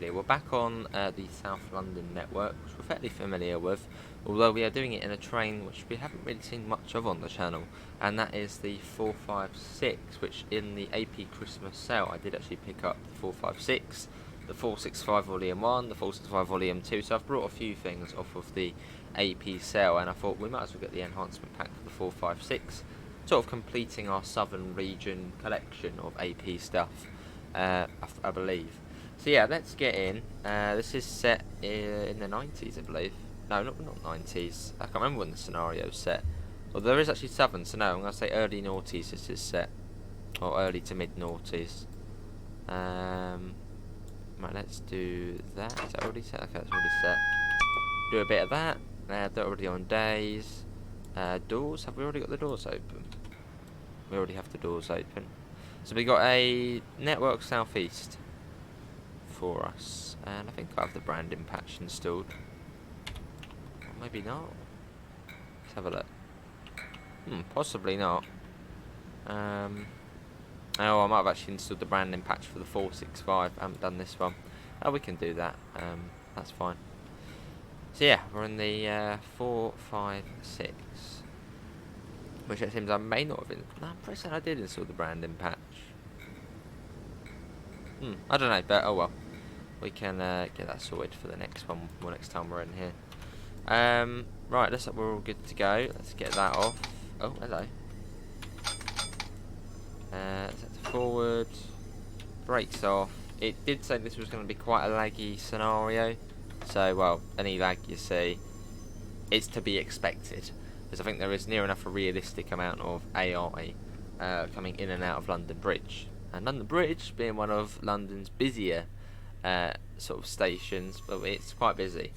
here. We're back on the South London network, which we're fairly familiar with, although we are doing it in a train which we haven't really seen much of on the channel, and that is the 456, which in the AP Christmas sale I did actually pick up the 456, the 465 Volume 1, the 465 Volume 2, so I've brought a few things off of the AP sale, and I thought we might as well get the enhancement pack for the 456, sort of completing our Southern region collection of AP stuff. I believe. So yeah, let's get in. This is set in the 90s, I believe. No, not 90s. I can't remember when the scenario's set. Well, there is actually Southern, so no, I'm going to say early noughties this is set. Or early to mid noughties. Right, let's do that. Is that already set? Okay, that's already set. Do a bit of that. They're already on days. Doors, have we already got the doors open? We already have the doors open. So we got a network southeast for us, and I think I have the branding patch installed. Or maybe not. Let's have a look. Possibly not. Oh, I might have actually installed the branding patch for the 465. I haven't done this one. Oh, we can do that. That's fine. So yeah, we're in the 456. Which it seems I may not have been. No, I'm pretty certain I did install the branding patch. I don't know, but oh well. We can get that sorted for the next one, or next time we're in here. Right, looks like we're all good to go. Let's get that off. Oh, hello. Set to forward. Brakes off. It did say this was going to be quite a laggy scenario. So, well, any lag you see, it's to be expected. Because I think there is near enough a realistic amount of AI coming in and out of London Bridge. And London Bridge being one of London's busier sort of stations, but it's quite busy.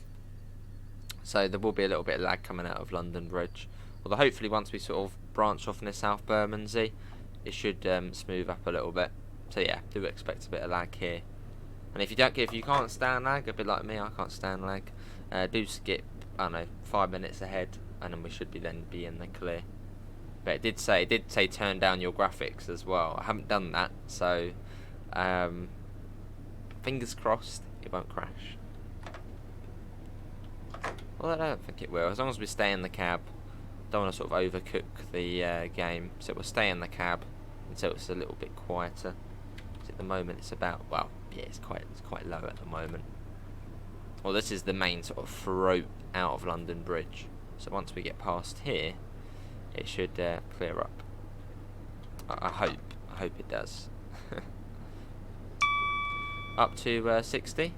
So there will be a little bit of lag coming out of London Bridge. Although hopefully once we sort of branch off into South Bermondsey, it should smooth up a little bit. So yeah, do expect a bit of lag here. And if you can't stand lag, a bit like me, I can't stand lag. Do skip, I don't know, 5 minutes ahead, and then we should be in the clear. But it did say turn down your graphics as well. I haven't done that, so fingers crossed it won't crash. Well, I don't think it will, as long as we stay in the cab. Don't want to sort of overcook the game, so we'll stay in the cab until it's a little bit quieter. At the moment it's about, well, yeah, it's quite low at the moment. Well, this is the main sort of throat out of London Bridge, so once we get past here it should clear up. I hope it does. Up to 60.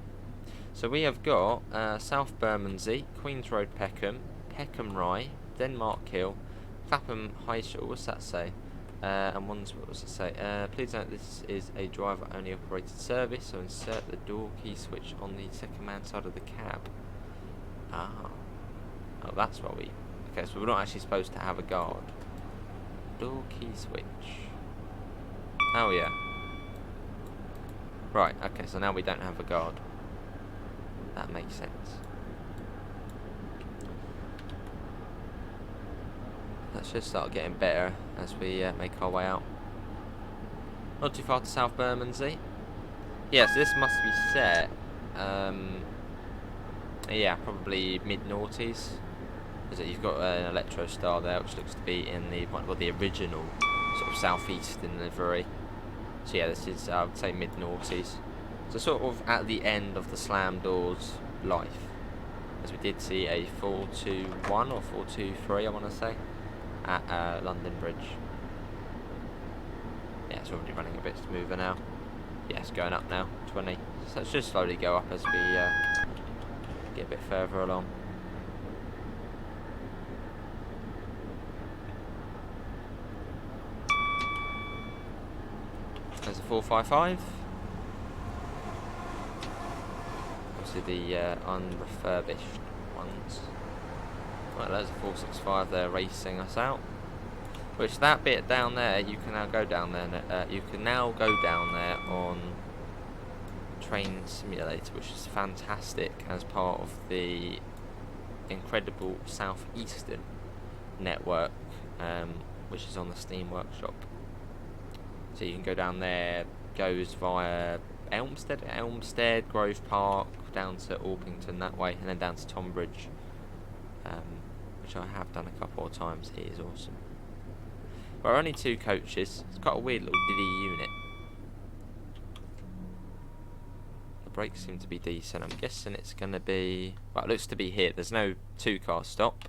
So we have got South Bermondsey, Queen's Road Peckham, Peckham Rye, Denmark Hill, Clapham High Street. What's that say? And what does it say? Please note this is a driver only operated service, so insert the door key switch on the second man side of the cab. Oh, that's what we... Okay, so we're not actually supposed to have a guard. Door key switch. Oh yeah. Right, okay, so now we don't have a guard. That makes sense. Let's just start getting better as we make our way out. Not too far to South Bermondsey. Yes, this must be set. Yeah, probably mid-noughties. You've got an Electro Star there, which looks to be in the original sort of southeastern livery. So yeah, this is I would say mid-noughties. So sort of at the end of the slam doors life, as we did see a 421 or 423, I want to say, at London Bridge. Yeah, it's already running a bit smoother now. Yeah, it's going up now, 20. So it should slowly go up as we get a bit further along. There's a 455. Obviously the unrefurbished ones. Right, there's a 465 there racing us out. Which that bit down there, you can now go down there. You can now go down there on Train Simulator, which is fantastic as part of the incredible Southeastern network, which is on the Steam Workshop. So you can go down there, goes via Elmstead, Grove Park, down to Orpington that way, and then down to Tonbridge, which I have done a couple of times. It is awesome. But only 2 coaches. It's got a weird little diddy unit. The brakes seem to be decent. I'm guessing it's going to be... Well, it looks to be here. There's no 2-car stop,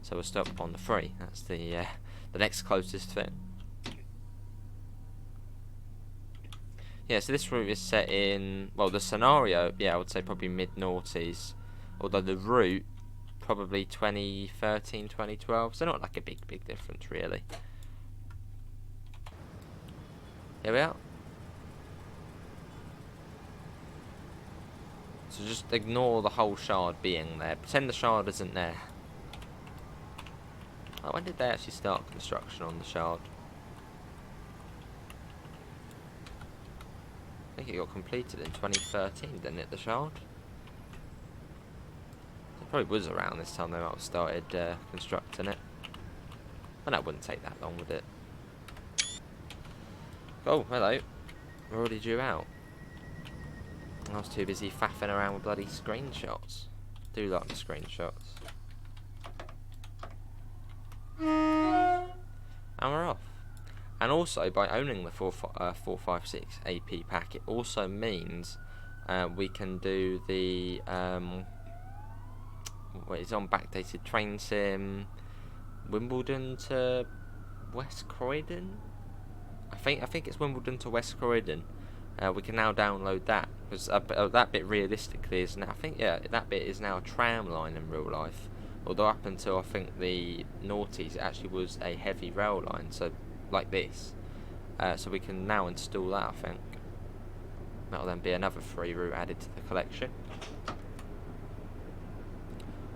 so we'll stop on the 3. That's the next closest thing. Yeah, so this route is set in... Well, the scenario, yeah, I would say probably mid-noughties. Although the route, probably 2013, 2012. So not like a big difference, really. Here we are. So just ignore the whole shard being there. Pretend the shard isn't there. Oh, when did they actually start construction on the shard? I think it got completed in 2013, didn't it, the shard? It probably was around this time they might have started constructing it. And that wouldn't take that long, would it? Oh, hello. We're already due out. I was too busy faffing around with bloody screenshots. Do like the screenshots. And we're off. And also, by owning the 456 AP pack, it also means we can do the it's on backdated train sim, Wimbledon to West Croydon. I think it's Wimbledon to West Croydon. We can now download that because that bit realistically is now. I think that bit is now a tram line in real life. Although up until I think the noughties, it actually was a heavy rail line. So like this. So we can now install that. I think that'll then be another free route added to the collection.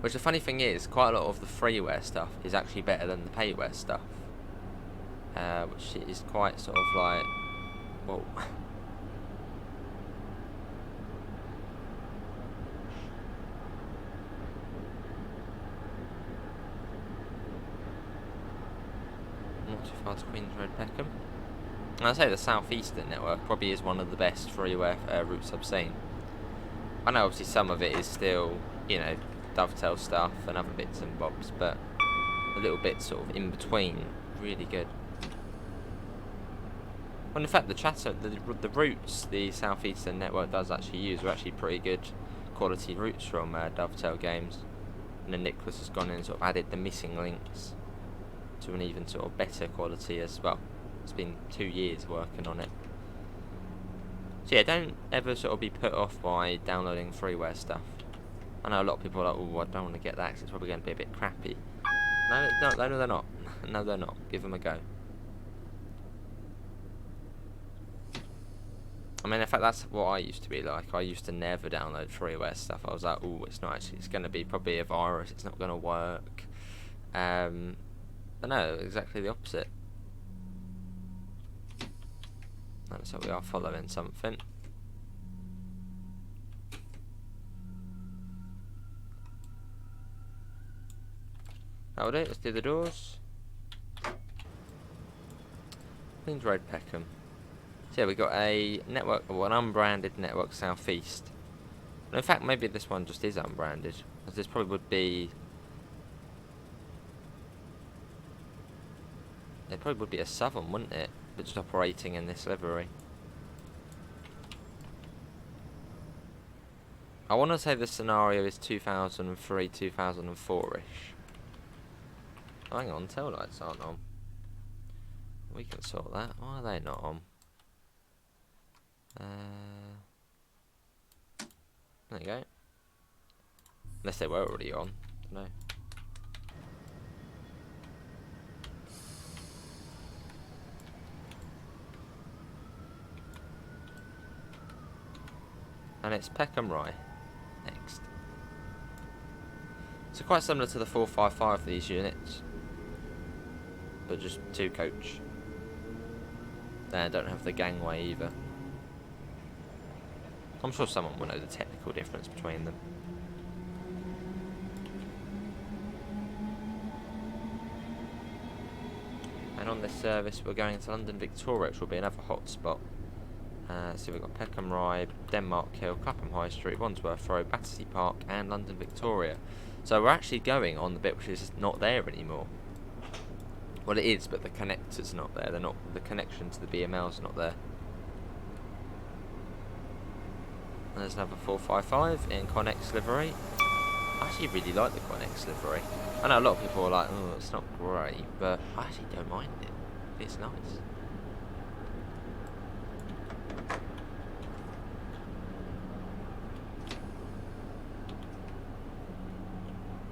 Which the funny thing is, quite a lot of the freeware stuff is actually better than the payware stuff. Which is quite sort of like, whoa. Not too far to Queens Road, Peckham. And I'd say the Southeastern network probably is one of the best freeware routes I've seen. I know obviously some of it is still, you know, dovetail stuff and other bits and bobs, but a little bit sort of in between, really good. Well, in fact, the routes the Southeastern network does actually use are actually pretty good quality routes from Dovetail Games. And then Nicholas has gone in and sort of added the missing links to an even sort of better quality as well. It's been 2 years working on it. So yeah, don't ever sort of be put off by downloading freeware stuff. I know a lot of people are like, oh, I don't want to get that because it's probably going to be a bit crappy. No, they're not. No, they're not. Give them a go. I mean, in fact, that's what I used to be like. I used to never download freeware stuff. I was like, oh, it's not actually, it's going to be probably a virus. It's not going to work. But no, exactly the opposite. So we are following something. That'll do it. Let's do the doors. Queens Road, Peckham. So yeah, we got a network, or an unbranded network southeast. And in fact, maybe this one just is unbranded, as this probably would be. It probably would be a southern, wouldn't it? But just operating in this livery. I want to say the scenario is 2003, 2004-ish. Oh, hang on, tail lights aren't on. We can sort that. Why are they not on? There you go. Unless they were already on. No. And it's Peckham Rye next. So quite similar to the 455 these units, but just 2 coach. They don't have the gangway either. I'm sure someone will know the technical difference between them. And on this service we're going to London Victoria, which will be another hot spot. So we've got Peckham Rye, Denmark Hill, Clapham High Street, Wandsworth Road, Battersea Park, and London Victoria. So we're actually going on the bit which is not there anymore. Well, it is, but the connector's not there. They're not. The connection to the BML's not there. And there's another 455 in Connex livery. I actually really like the Connex livery. I know a lot of people are like, oh, it's not great, but I actually don't mind it. It's nice.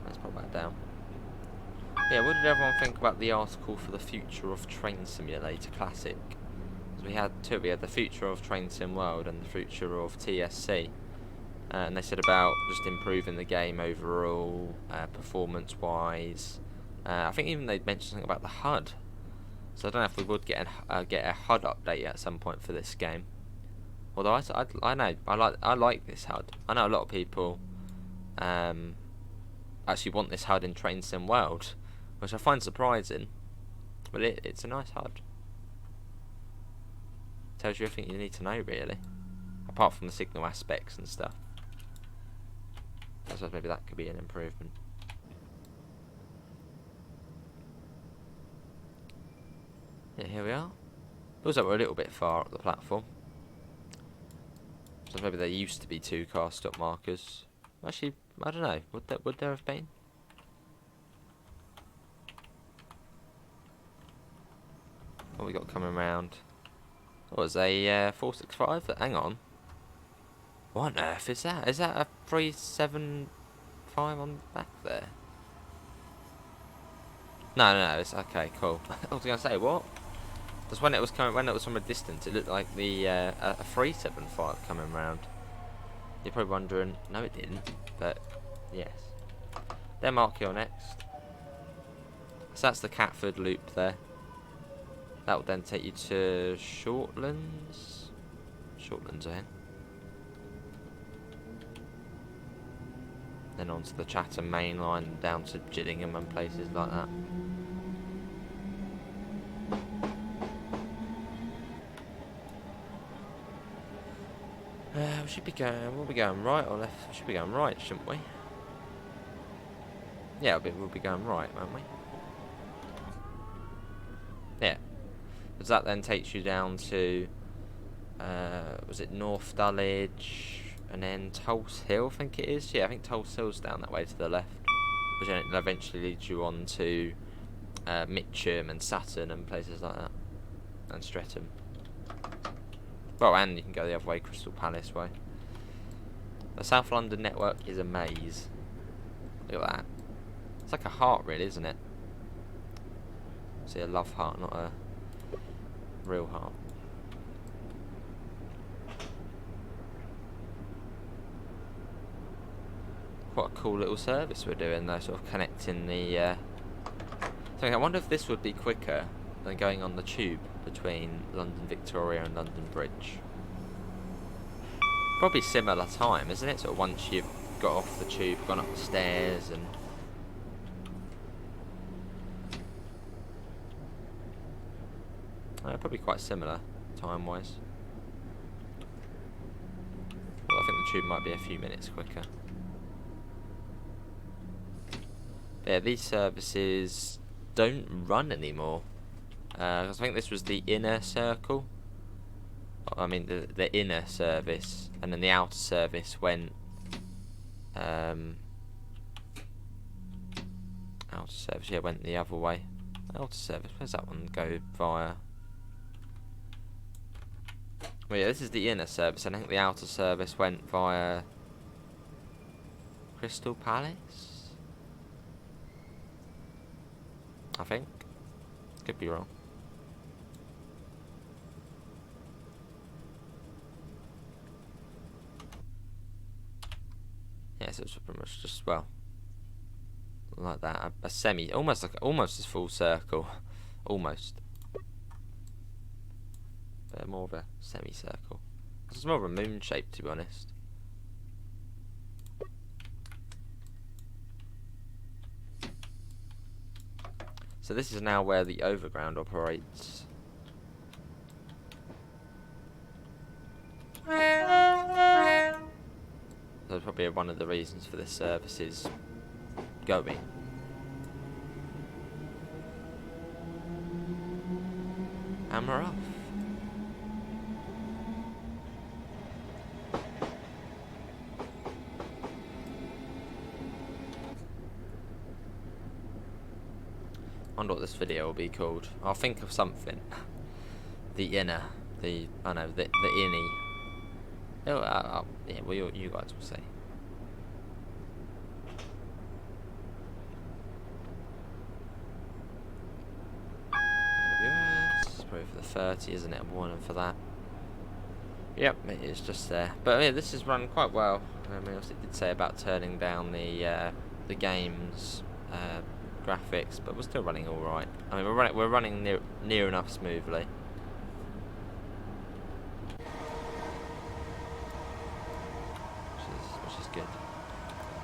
Let's pop that down. Yeah, what did everyone think about the article for the Future of Train Simulator Classic? So we had two. We had the Future of Train Sim World and the Future of TSC. And they said about just improving the game overall, performance-wise. I think even they mentioned something about the HUD. So I don't know if we would get a HUD update at some point for this game. Although I know I like this HUD. I know a lot of people actually want this HUD in Train Sim World, which I find surprising. But it's a nice HUD. Tells you everything you need to know, really, apart from the signal aspects and stuff. I suppose maybe that could be an improvement. Yeah, here we are. Looks like we're a little bit far up the platform. So maybe there used to be 2 car stop markers. Actually, I don't know. Would there have been? What we got coming round? What was a 465? Hang on. What on earth is that? Is that a 375 on the back there? No, it's okay, cool. I was gonna say what? Because when it was from a distance, it looked like the a 375 coming round. You're probably wondering, no, it didn't, but yes. Denmark Hill next. So that's the Catford loop there. That will then take you to Shortlands. Shortlands, I think. Then on to the Chatham main line, down to Gillingham and places like that. We should be going. We'll be going right or left. We should be going right, shouldn't we? Yeah, we'll be going right, won't we? Yeah. Because that then takes you down to, was it North Dulwich and then Tulse Hill, I think it is. Yeah, I think Tulse Hill's down that way to the left. Which then eventually leads you on to Mitcham and Sutton and places like that. And Streatham. Well, and you can go the other way, Crystal Palace way. The South London network is a maze. Look at that. It's like a heart, really, isn't it? See, a love heart, not a real heart. Quite a cool little service we're doing, though, sort of connecting the. So I wonder if this would be quicker than going on the tube between London Victoria and London Bridge. Probably similar time, isn't it? Sort of once you've got off the tube, gone up the stairs, and probably quite similar time-wise. Well, I think the tube might be a few minutes quicker. But yeah, these services don't run anymore. I think this was the inner circle. I mean, the inner service, and then the outer service went. Outer service, yeah, went the other way. Outer service, where's that one go via? Well, yeah, this is the inner service, and I think the outer service went via Crystal Palace. I think. Could be wrong. Yeah, so it's pretty much just, well, like that, a semi, almost a full circle, almost. But more of a semicircle. It's more of a moon shape, to be honest. So this is now where the overground operates. So that's probably one of the reasons for this service is going. And we're off. I wonder what this video will be called. I'll think of something. The inner, the innie. Oh, yeah, well, you guys will see. AWS, probably for the 30, isn't it? Warning for that. Yep, it is just there. But yeah, this is run quite well. I mean, obviously, it did say about turning down the game's graphics, but we're still running all right. I mean, we're running near enough smoothly. Which is good.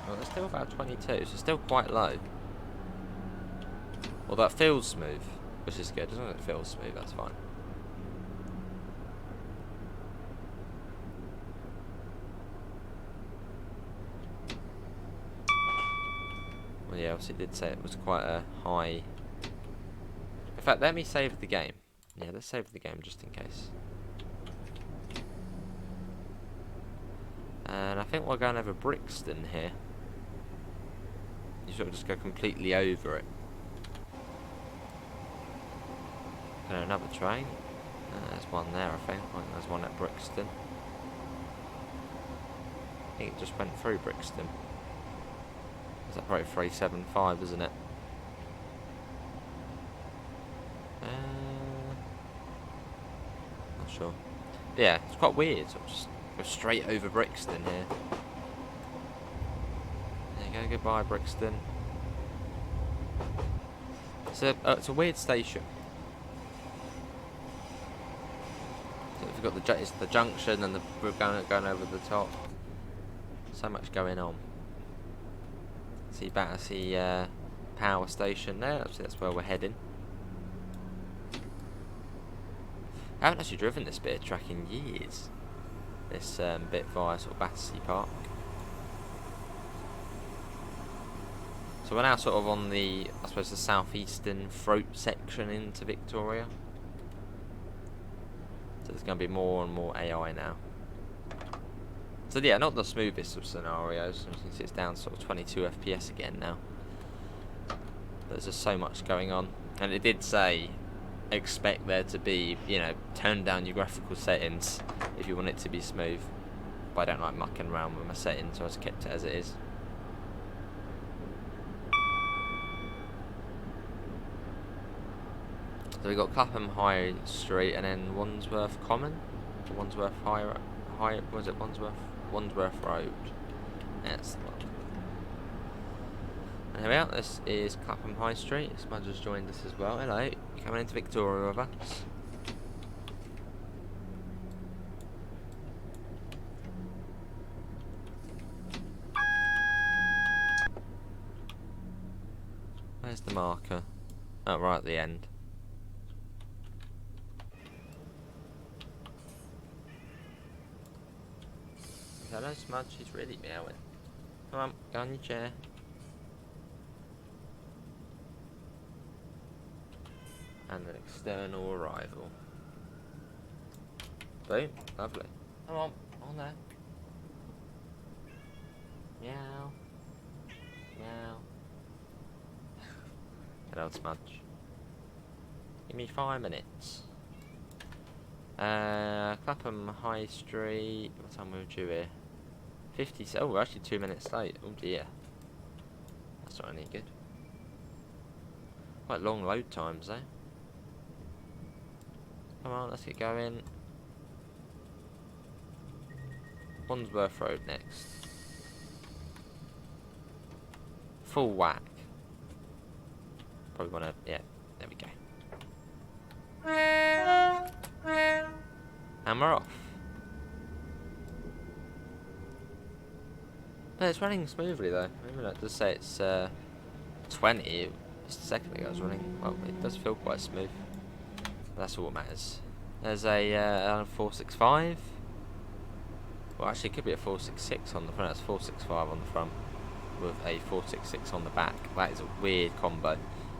Well, it's still about 22, so still quite low. Well, that feels smooth, which is good. As long as it feels smooth, that's fine. Well, yeah, obviously it did say it was quite a high. In fact, let me save the game. Yeah, let's save the game just in case. And I think we're going over Brixton here. You sort of just go completely over it. And another train. There's one there, I think. There's one at Brixton. I think it just went through Brixton. Is that probably 375, isn't it? Not sure. But yeah, it's quite weird. So just go straight over Brixton here. There you go, goodbye Brixton. It's a weird station. So we've got the junction and we're going over the top. So much going on. See Battersea power station there. That's where we're heading. I haven't actually driven this bit of track in years. This bit via sort of Battersea Park. So we're now sort of on the, I suppose, the southeastern throat section into Victoria. So there's going to be more and more AI now. So yeah, not the smoothest of scenarios. As you can see, it's down sort of 22 FPS again now. There's just so much going on. And it did say, expect there to be, you know, turn down your graphical settings if you want it to be smooth. But I don't like mucking around with my settings, so I just kept it as it is. So we got Clapham High Street and then Wandsworth Common, Wandsworth was it Wandsworth Road? That's the one. And here we are. This is Clapham High Street. Smudge has joined us as well. Hello, you coming into Victoria with us? Where's the marker? Oh, right at the end. Hello, Smudge. He's really meowing. Come on, go on your chair. And an external arrival. Boom. Lovely. Come on there. Meow. Meow. Hello, Smudge. Give me 5 minutes. Clapham High Street. What time were we due here? 50. Oh, we're actually 2 minutes late. Oh dear. That's not any good. Quite long load times, though. Come on, let's get going. Wandsworth Road next. Full whack. Probably wanna, yeah, there we go. And we're off. But it's running smoothly though. Even though it does say it's 20, just a second ago it was running. Well, it does feel quite smooth. That's all that matters. There's a 465. Well, actually, it could be a 466 on the front. That's 465 on the front with a 466 on the back. That is a weird combo.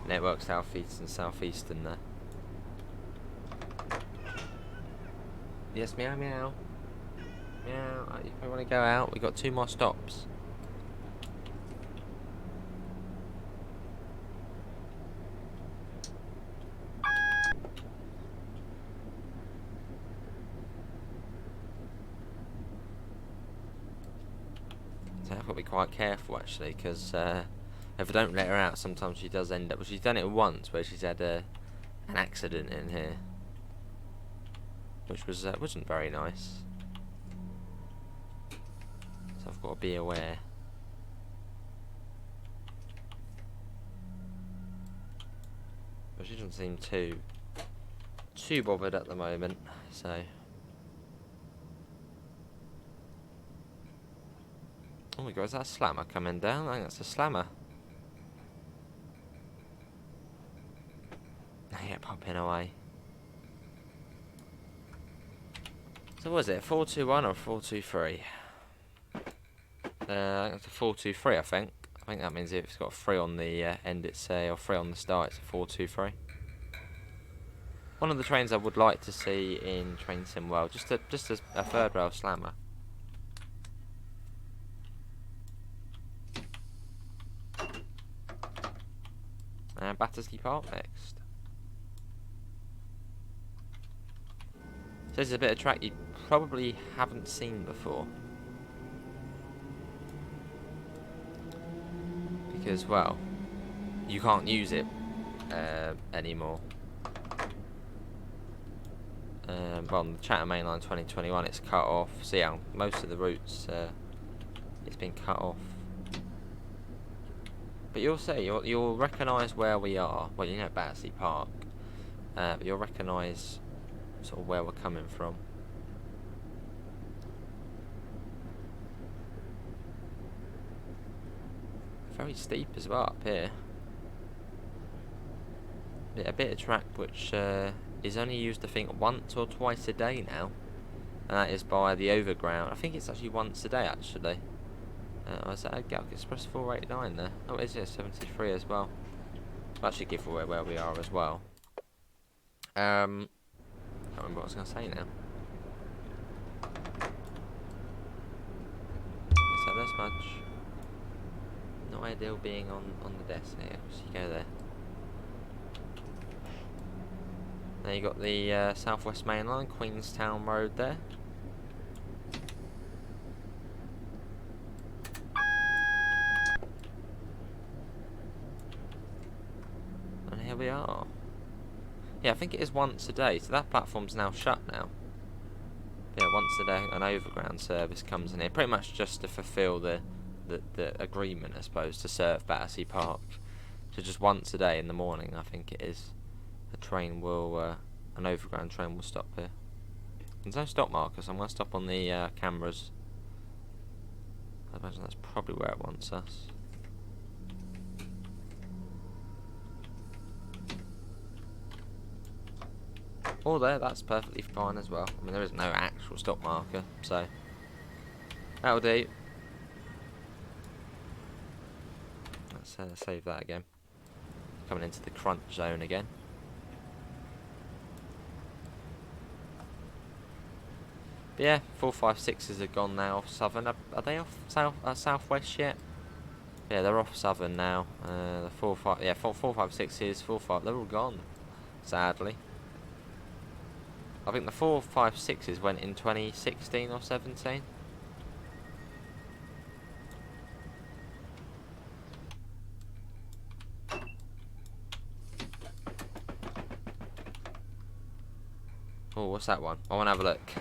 Network southeast and southeastern there. Yes, meow meow. Meow. If I want to go out, we've got 2 more stops. So I've got to be quite careful actually, because if I don't let her out, sometimes she does end up. Well, she's done it once where she's had an accident in here, which wasn't very nice. So I've got to be aware. But she doesn't seem too bothered at the moment, so. Oh my god, is that a slammer coming down? I think that's a slammer. Yeah, popping away. So what is it, 421 or 423? I think it's a 423, I think. I think that means if it's got a 3 on the end, it's or 3 on the start, it's a 423. One of the trains I would like to see in Train Sim World, just a third rail slammer. And Battersea Park next. So this is a bit of track you probably haven't seen before. Because, well, you can't use it anymore. But on the Chatham Mainline 2021 it's cut off. See how most of the routes it's been cut off. But you'll see, you'll recognise where we are. Well, you know Battersea Park, but you'll recognise sort of where we're coming from. Very steep as well up here. A bit of track which is only used, I think, once or twice a day now, and that is by the Overground. I think it's actually once a day actually. Was that a Galc Express 489 there? Oh, it is, yeah, 73 as well. I'll actually give away where we are as well. Can't remember what I was going to say now. So this much. No ideal being on the desk here, so you go there. Then you got the Southwest Main Line, Queenstown Road there. And here we are. Yeah, I think it is once a day, so that platform's now shut now. Yeah, once a day an overground service comes in here, pretty much just to fulfil the agreement, I suppose, to serve Battersea Park. So just once a day in the morning, I think it is. A train will, an overground train will stop here. There's no stop marker, so I'm going to stop on the cameras. I imagine that's probably where it wants us. Or there, that's perfectly fine as well. I mean, there is no actual stop marker, so that'll do. Let's save that again. Coming into the crunch zone again. But yeah, 456s are gone now off Southern. Are they off Southwest yet? Yeah, they're off Southern now. The 456s, 45. They're all gone, sadly. I think the 456s went in 2016 or 17. Oh, what's that one? I want to have a look.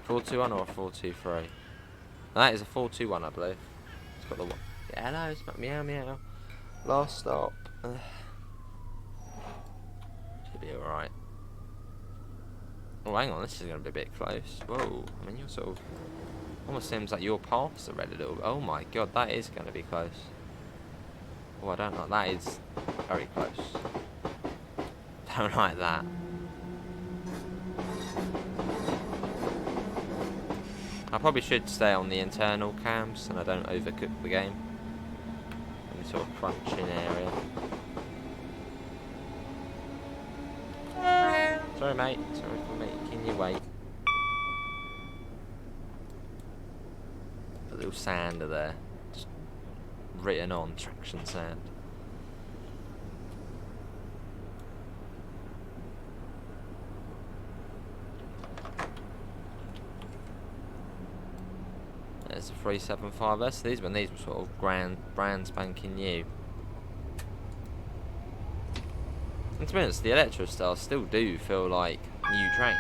421 or a 423? That is a 421, I believe. It's got the one. Yeah, hello, it's meow meow. Last stop. Should be alright. Oh, hang on, this is going to be a bit close. Whoa, I mean, you're sort of... Almost seems like you're past the red a little bit. Oh my god, that is going to be close. Oh, I don't like that. Is very close. Don't like that. I probably should stay on the internal cams and I don't overcook the game. In the sort of crunching area. Sorry mate, sorry for making you wait. A little sander there. Just written on, traction sand. There's a 375S. So these were sort of brand spanking new. And to be honest, the Electrostars still do feel like new trains.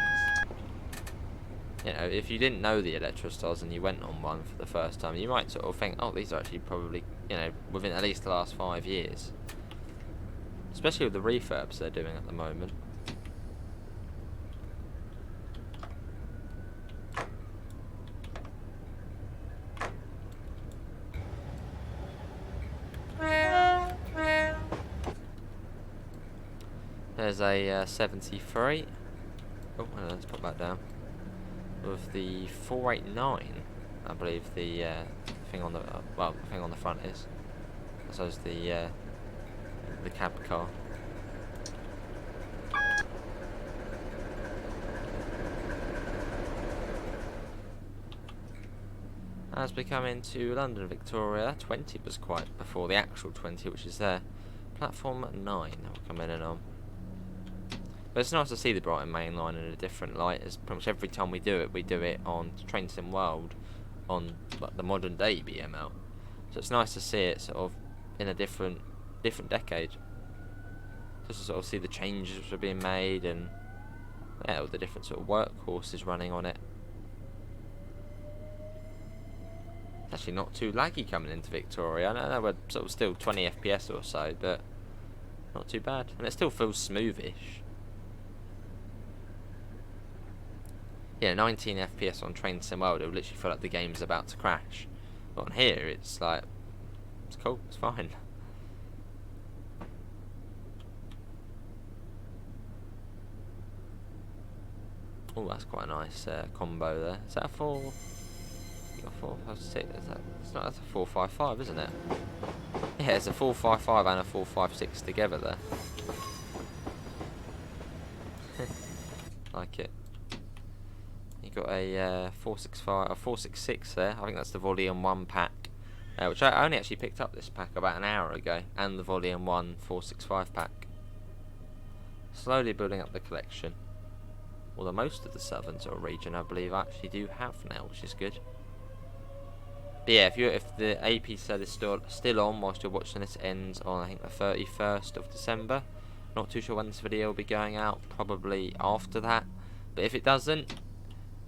You know, if you didn't know the Electrostars and you went on one for the first time, you might sort of think, oh, these are actually probably, you know, within at least the last 5 years. Especially with the refurbs they're doing at the moment. There's a 73. Oh, let's put that down. With the 489, I believe the thing on the well, the thing on the front is. So is the cab car. As we come into London Victoria, 20 was quite before the actual 20, which is there. Platform 9 that we're coming in on. But it's nice to see the Brighton main line in a different light, as pretty much every time we do it on Train Sim World on like, the modern day BML. So it's nice to see it sort of in a different decade. Just to sort of see the changes which are being made and yeah, all the different sort of workhorses running on it. It's actually not too laggy coming into Victoria. I know we're sort of still 20 FPS or so, but not too bad. And it still feels smoothish. Yeah, 19 FPS on Train Sim World, it would literally feel like the game's about to crash. But on here, it's like, it's cool, it's fine. Oh, that's quite a nice combo there. Is that a 4? You got 456? It's not. That's a 455, isn't it? Yeah, it's a 455 and a 456 together there. Like it. You got a 465, a 466 there. I think that's the Volume 1 pack, which I only actually picked up this pack about an hour ago, and the Volume 1 465 pack. Slowly building up the collection. Although most of the southern sort of region, I believe, I actually do have now, which is good. But yeah, if the AP set is still on whilst you're watching this, ends on I think the 31st of December. Not too sure when this video will be going out. Probably after that. But if it doesn't,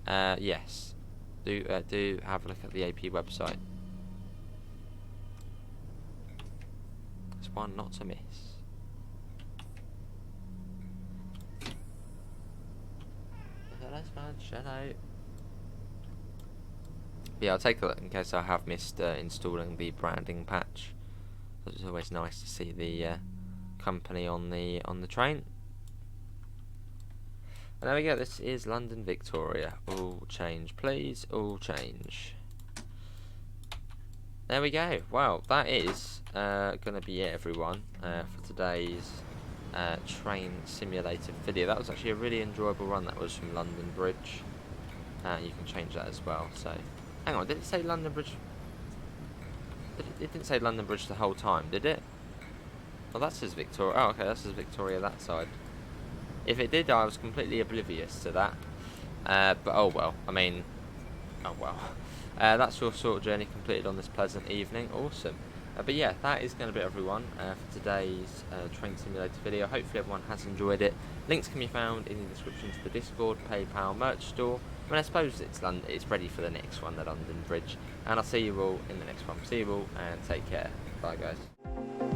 yes, do have a look at the AP website. It's one not to miss. Hello. Yeah, I'll take a look in case I have missed installing the branding patch. It's always nice to see the company on the train. And there we go. This is London Victoria. All change, please. All change. There we go. Well, that is going to be it, everyone, for today's train simulator video. That was actually a really enjoyable run. That was from London Bridge. You can change that as well. So, hang on. Did it say London Bridge? It didn't say London Bridge the whole time, did it? Oh, that says Victoria. Oh, okay. That says Victoria that side. If it did, I was completely oblivious to that. But oh well. I mean, oh well. That's your sort of journey completed on this pleasant evening. Awesome. But yeah, that is going to be everyone for today's train simulator video. Hopefully everyone has enjoyed it. Links can be found in the description to the Discord, PayPal, merch store. I mean, I suppose it's ready for the next one, the London Bridge. And I'll see you all in the next one. See you all and take care. Bye guys.